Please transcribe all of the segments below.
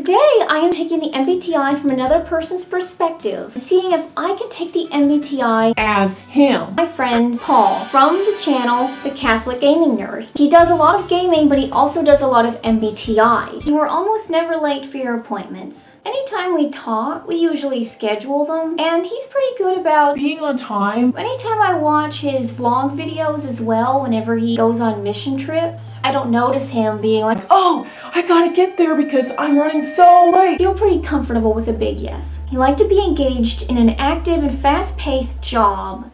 Today, I am taking the MBTI from another person's perspective, seeing if I can take the MBTI as him. My friend Paul from the channel The Catholic Gaming Nerd. He does a lot of gaming, but he also does a lot of MBTI. You are almost never late for your appointments. Anytime we talk, we usually schedule them, and he's pretty good about being on time. Anytime I watch his vlog videos as well, whenever he goes on mission trips, I don't notice him being like, oh, I gotta get there because I'm running so late. I feel pretty comfortable with a big yes. He liked to be engaged in an active and fast-paced job.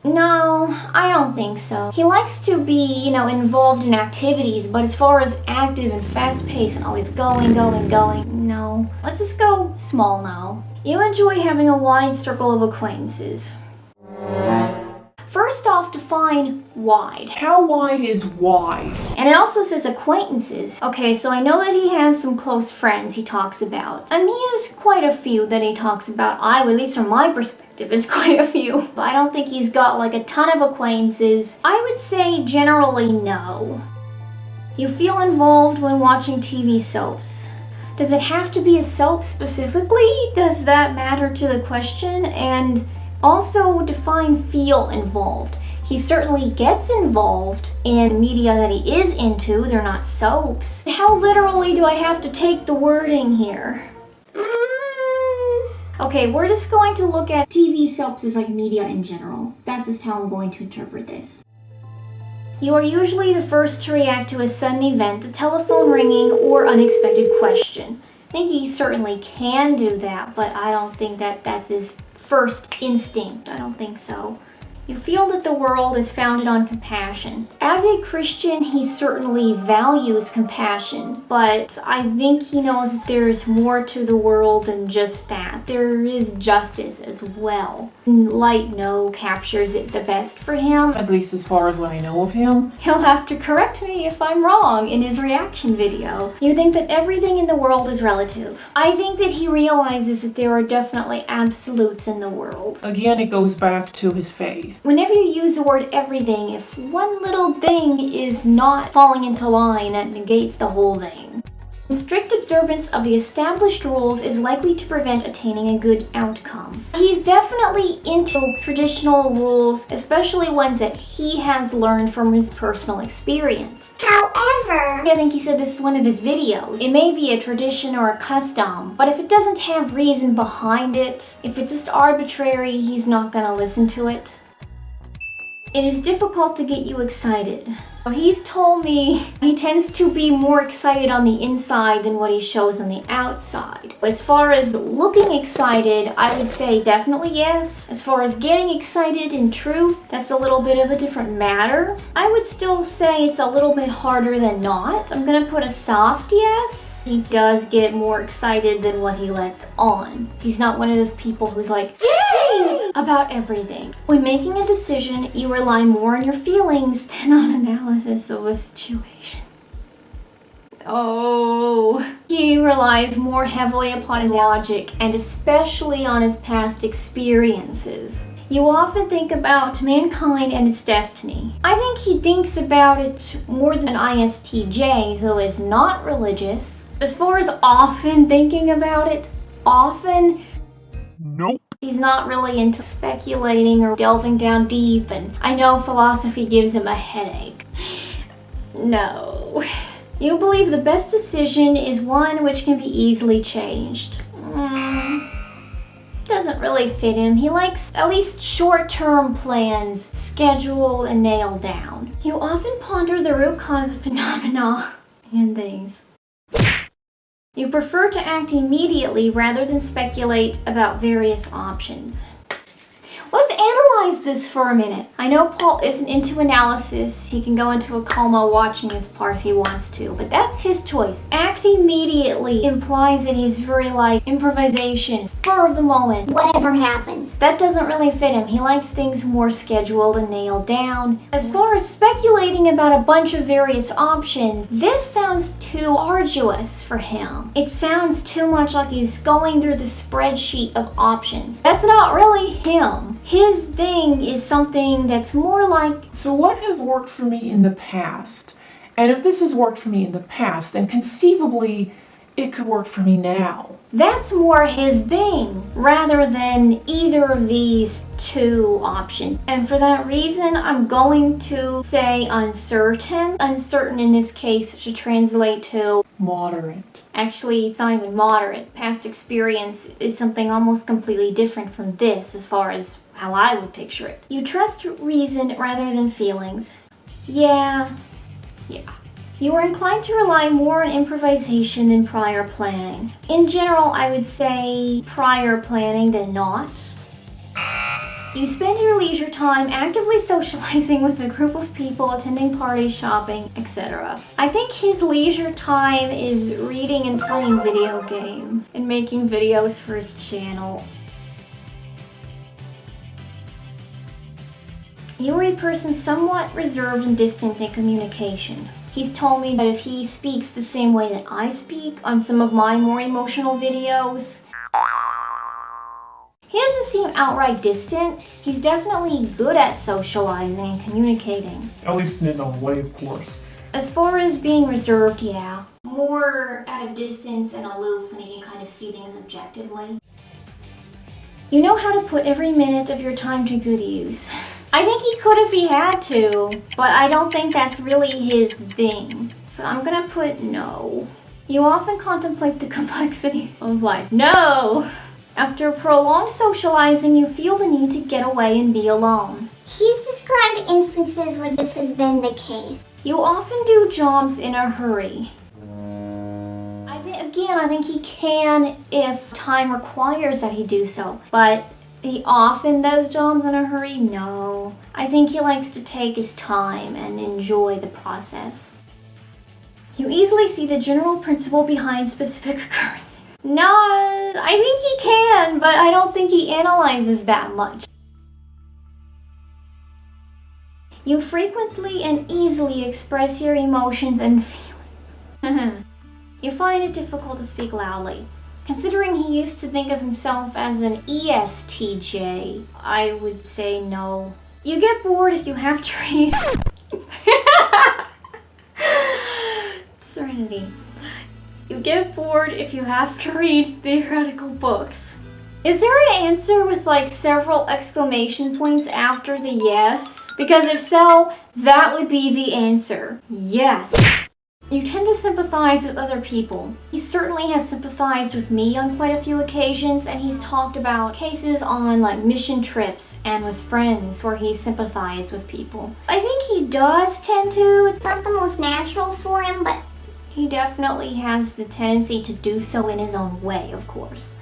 No, I don't think so. He likes to be, involved in activities, but as far as active and fast-paced and always going, no. Let's just go small now. You enjoy having a wide circle of acquaintances. First off, define wide. How wide is wide? And it also says acquaintances. Okay, so I know that he has some close friends he talks about. And he has quite a few that he talks about. At least from my perspective, is quite a few. But I don't think he's got like a ton of acquaintances. I would say generally no. You feel involved when watching TV soaps. Does it have to be a soap specifically? Does that matter to the question? And also define feel involved. He certainly gets involved in the media that he is into. They're not soaps. How literally do I have to take the wording here? Okay, we're just going to look at TV soaps as like media in general. That's just how I'm going to interpret this. You are usually the first to react to a sudden event, the telephone ringing, or unexpected question. I think he certainly can do that, but I don't think that that's his first instinct. I don't think so. You feel that the world is founded on compassion. As a Christian, he certainly values compassion, but I think he knows that there's more to the world than just that. There is justice as well. Light no captures it the best for him. At least as far as what I know of him. He'll have to correct me if I'm wrong in his reaction video. You think that everything in the world is relative. I think that he realizes that there are definitely absolutes in the world. Again, it goes back to his faith. Whenever you use the word everything, if one little thing is not falling into line, that negates the whole thing. Strict observance of the established rules is likely to prevent attaining a good outcome. He's definitely into traditional rules, especially ones that he has learned from his personal experience. However, I think he said this is one of his videos. It may be a tradition or a custom, but if it doesn't have reason behind it, if it's just arbitrary, he's not gonna listen to it. It is difficult to get you excited. He's told me he tends to be more excited on the inside than what he shows on the outside. As far as looking excited, I would say definitely yes. As far as getting excited in truth, that's a little bit of a different matter. I would still say it's a little bit harder than not. I'm gonna put a soft yes. He does get more excited than what he lets on. He's not one of those people who's like, yay! About everything. When making a decision, you rely more on your feelings than on analysis of a situation. Oh, he relies more heavily upon logic and especially on his past experiences. You often think about mankind and its destiny. I think he thinks about it more than an ISTJ who is not religious. As far as often thinking about it, nope. He's not really into speculating or delving down deep, and I know philosophy gives him a headache. No. You believe the best decision is one which can be easily changed. Doesn't really fit him. He likes at least short-term plans, schedule and nail down. You often ponder the root cause of phenomena and things. You prefer to act immediately rather than speculate about various options. Let's analyze this for a minute. I know Paul isn't into analysis. He can go into a coma watching this part if he wants to, but that's his choice. Act immediately implies that he's very like improvisation, spur of the moment, whatever happens. That doesn't really fit him. He likes things more scheduled and nailed down. As far as speculating about a bunch of various options, this sounds too arduous for him. It sounds too much like he's going through the spreadsheet of options. That's not really him. His thing is something that's more like... So what has worked for me in the past? And if this has worked for me in the past, then conceivably it could work for me now. That's more his thing, rather than either of these two options. And for that reason, I'm going to say uncertain. Uncertain in this case should translate to moderate. Actually, it's not even moderate. Past experience is something almost completely different from this as far as how I would picture it. You trust reason rather than feelings. Yeah. You are inclined to rely more on improvisation than prior planning. In general, I would say prior planning than not. You spend your leisure time actively socializing with a group of people, attending parties, shopping, etc. I think his leisure time is reading and playing video games and making videos for his channel. You are a person somewhat reserved and distant in communication. He's told me that if he speaks the same way that I speak on some of my more emotional videos, he doesn't seem outright distant. He's definitely good at socializing and communicating. At least in his own way, of course. As far as being reserved, yeah. More at a distance and aloof, and he can kind of see things objectively. You know how to put every minute of your time to good use. I think he could if he had to, but I don't think that's really his thing. So I'm gonna put no. You often contemplate the complexity of life. No! After prolonged socializing, you feel the need to get away and be alone. He's described instances where this has been the case. You often do jobs in a hurry. I think he can if time requires that he do so, but he often does jobs in a hurry? No. I think he likes to take his time and enjoy the process. You easily see the general principle behind specific occurrences. No, I think he can, but I don't think he analyzes that much. You frequently and easily express your emotions and feelings. You find it difficult to speak loudly. Considering he used to think of himself as an ESTJ, I would say no. You get bored if you have to read. Serenity. You get bored if you have to read theoretical books. Is there an answer with like several exclamation points after the yes? Because if so, that would be the answer. Yes. You tend to sympathize with other people. He certainly has sympathized with me on quite a few occasions, and he's talked about cases on like mission trips and with friends where he's sympathized with people. I think he does tend to. It's not the most natural for him, but he definitely has the tendency to do so in his own way, of course.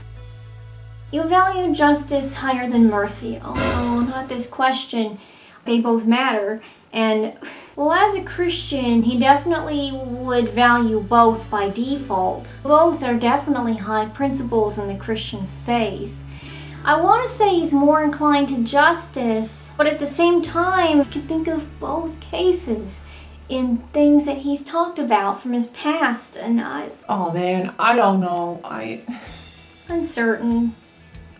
You value justice higher than mercy. Oh no, not this question. They both matter. And, well, as a Christian, he definitely would value both by default. Both are definitely high principles in the Christian faith. I want to say he's more inclined to justice, but at the same time, you can think of both cases in things that he's talked about from his past, and Oh man, I don't know. Uncertain.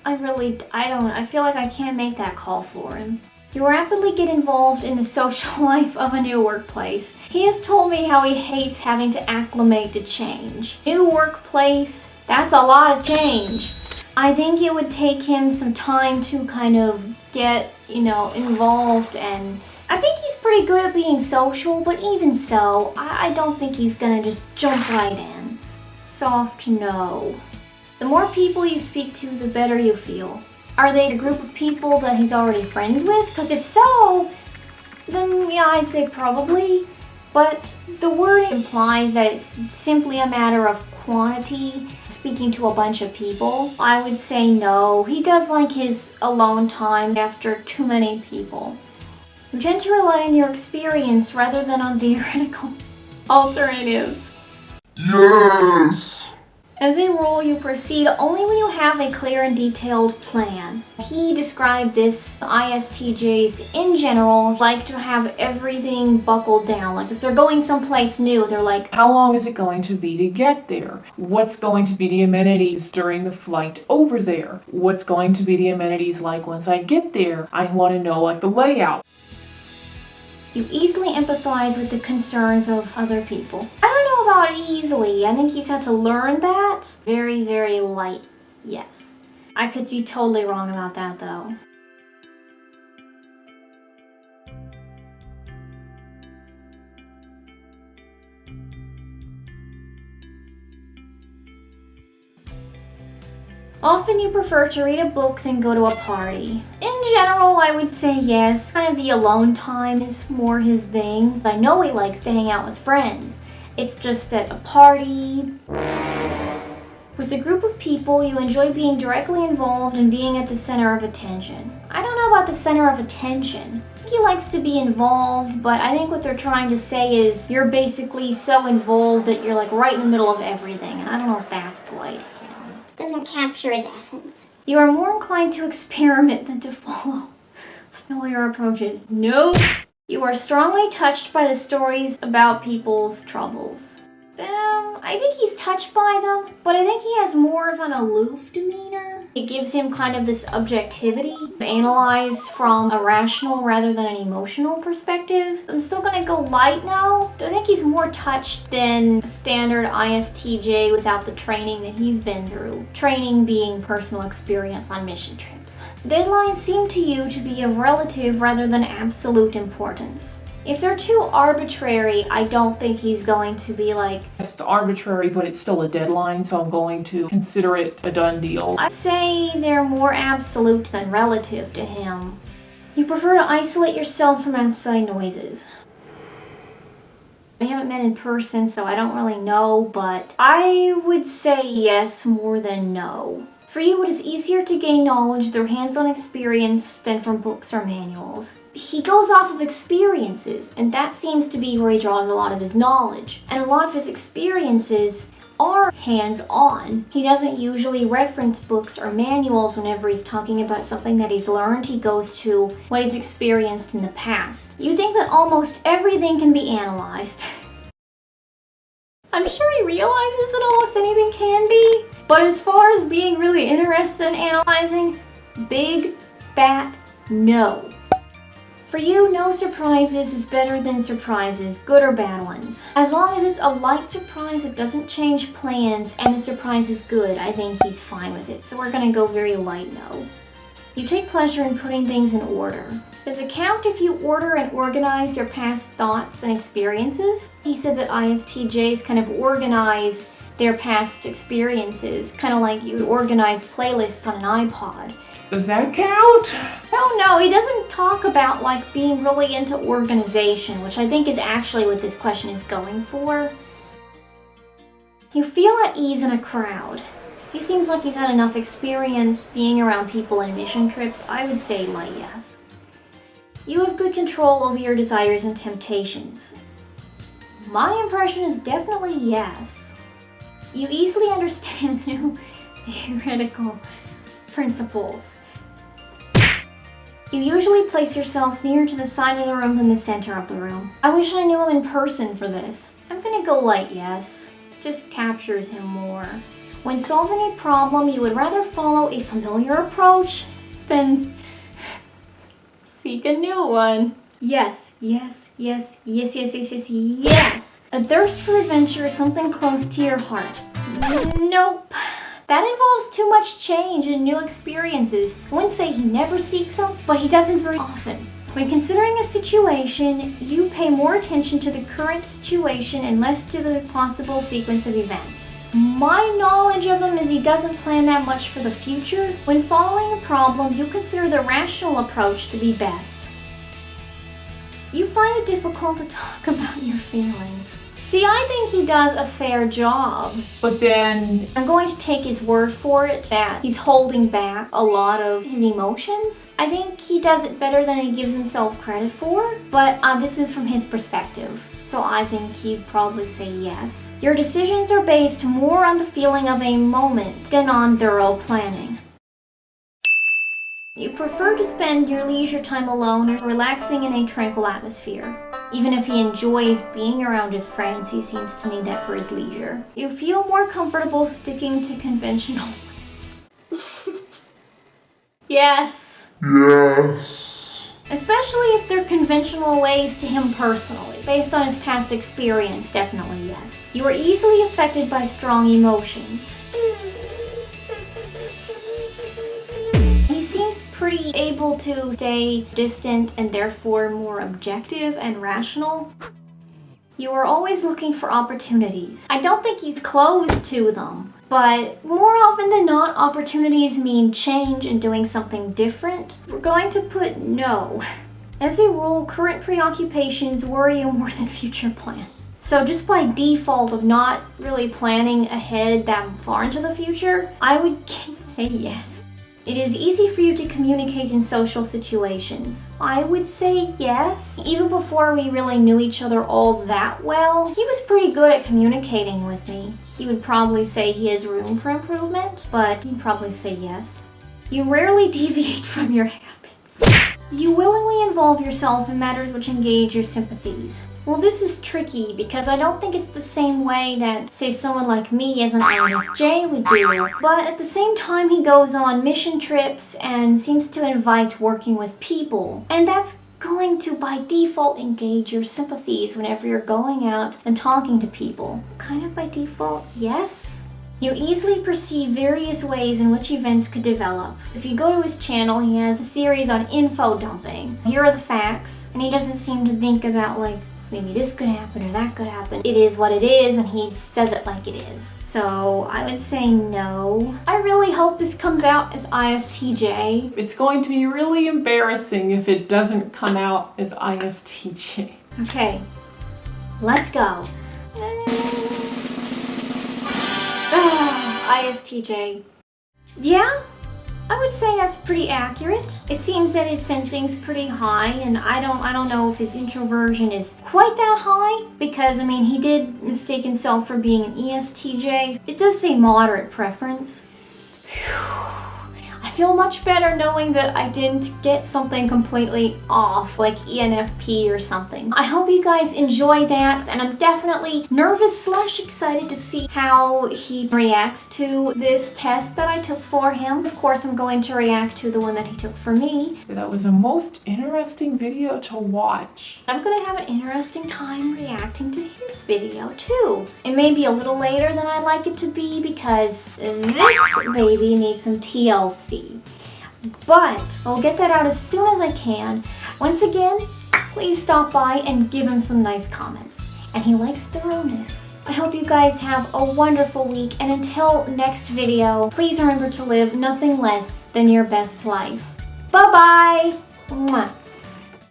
I feel like I can't make that call for him. You rapidly get involved in the social life of a new workplace. He has told me how he hates having to acclimate to change. New workplace, that's a lot of change. I think it would take him some time to kind of get, involved, and I think he's pretty good at being social, but even so, I don't think he's gonna just jump right in. Soft no. The more people you speak to, the better you feel. Are they a group of people that he's already friends with? Because if so, then yeah, I'd say probably. But the word implies that it's simply a matter of quantity, speaking to a bunch of people. I would say no. He does like his alone time after too many people. You tend to rely on your experience rather than on theoretical alternatives. Yes! As a rule, you proceed only when you have a clear and detailed plan. He described this, ISTJs in general like to have everything buckled down. Like if they're going someplace new, they're like, how long is it going to be to get there? What's going to be the amenities during the flight over there? What's going to be the amenities like once I get there? I want to know like the layout. You easily empathize with the concerns of other people. I don't know about easily. I think he's had to learn that. Very, very light, yes. I could be totally wrong about that though. Often you prefer to read a book than go to a party. In general, I would say yes. Kind of the alone time is more his thing. I know he likes to hang out with friends. It's just that a party... With a group of people, you enjoy being directly involved and being at the center of attention. I don't know about the center of attention. I think he likes to be involved, but I think what they're trying to say is you're basically so involved that you're like right in the middle of everything, and I don't know if that's quite him. Doesn't capture his essence. You are more inclined to experiment than to follow familiar approaches. Nope. You are strongly touched by the stories about people's troubles. I think he's touched by them, but I think he has more of an aloof demeanor. It gives him kind of this objectivity, analyze from a rational rather than an emotional perspective. I'm still gonna go light now. I think he's more touched than a standard ISTJ without the training that he's been through. Training being personal experience on mission trips. Deadlines seem to you to be of relative rather than absolute importance. If they're too arbitrary, I don't think he's going to be like... It's arbitrary, but it's still a deadline, so I'm going to consider it a done deal. I'd say they're more absolute than relative to him. You prefer to isolate yourself from outside noises. I haven't met in person, so I don't really know, but I would say yes more than no. For you, it is easier to gain knowledge through hands-on experience than from books or manuals. He goes off of experiences, and that seems to be where he draws a lot of his knowledge. And a lot of his experiences are hands-on. He doesn't usually reference books or manuals whenever he's talking about something that he's learned. He goes to what he's experienced in the past. You think that almost everything can be analyzed. I'm sure he realizes that almost anything can be, but as far as being really interested in analyzing, big, fat, no. For you, no surprises is better than surprises, good or bad ones. As long as it's a light surprise that doesn't change plans and the surprise is good, I think he's fine with it. So we're gonna go very light no. You take pleasure in putting things in order. Does it count if you order and organize your past thoughts and experiences? He said that ISTJs kind of organize their past experiences, kind of like you organize playlists on an iPod. Does that count? No, he doesn't talk about like being really into organization, which I think is actually what this question is going for. You feel at ease in a crowd. He seems like he's had enough experience being around people in mission trips. I would say light yes. You have good control over your desires and temptations. My impression is definitely yes. You easily understand new theoretical principles. You usually place yourself nearer to the side of the room than the center of the room. I wish I knew him in person for this. I'm gonna go light yes. Just captures him more. When solving a problem, you would rather follow a familiar approach than seek a new one. Yes, yes, yes, yes, yes, yes, yes, yes. A thirst for adventure is something close to your heart. Nope. That involves too much change and new experiences. I wouldn't say he never seeks them, but he doesn't very often. When considering a situation, you pay more attention to the current situation and less to the possible sequence of events. My knowledge of him is he doesn't plan that much for the future. When following a problem, you consider the rational approach to be best. You find it difficult to talk about your feelings. See, I think he does a fair job. But then... I'm going to take his word for it that he's holding back a lot of his emotions. I think he does it better than he gives himself credit for, but this is from his perspective. So I think he'd probably say yes. Your decisions are based more on the feeling of a moment than on thorough planning. You prefer to spend your leisure time alone or relaxing in a tranquil atmosphere. Even if he enjoys being around his friends, he seems to need that for his leisure. You feel more comfortable sticking to conventional ways. Yes. Yes. Especially if they're conventional ways to him personally. Based on his past experience, definitely yes. You are easily affected by strong emotions. He seems pretty able to stay distant and therefore more objective and rational. You are always looking for opportunities. I don't think he's closed to them, but more often than not, opportunities mean change and doing something different. We're going to put no. As a rule, current preoccupations worry you more than future plans. So just by default of not really planning ahead that far into the future, I would say yes. It is easy for you to communicate in social situations. I would say yes. Even before we really knew each other all that well, he was pretty good at communicating with me. He would probably say he has room for improvement, but he'd probably say yes. You rarely deviate from your habits. You willingly involve yourself in matters which engage your sympathies. Well, this is tricky because I don't think it's the same way that, say, someone like me as an INFJ would do. But at the same time, he goes on mission trips and seems to invite working with people. And that's going to, by default, engage your sympathies whenever you're going out and talking to people. Kind of by default, yes. You easily perceive various ways in which events could develop. If you go to his channel, he has a series on info dumping. Here are the facts, and he doesn't seem to think about, like, maybe this could happen or that could happen. It is what it is, and he says it like it is. So I would say no. I really hope this comes out as ISTJ. It's going to be really embarrassing if it doesn't come out as ISTJ. Okay, let's go. ISTJ. Yeah, I would say that's pretty accurate. It seems that his sensing's pretty high, and I don't know if his introversion is quite that high, because I mean he did mistake himself for being an ESTJ. It does say moderate preference. Whew. I feel much better knowing that I didn't get something completely off, like ENFP or something. I hope you guys enjoy that, and I'm definitely nervous / excited to see how he reacts to this test that I took for him. Of course, I'm going to react to the one that he took for me. That was a most interesting video to watch. I'm gonna have an interesting time reacting to his video too. It may be a little later than I'd like it to be because this baby needs some TLC. But I'll get that out as soon as I can. Once again, please stop by and give him some nice comments. And he likes thoroughness. I hope you guys have a wonderful week, and until next video, please remember to live nothing less than your best life. Bye-bye! Mwah.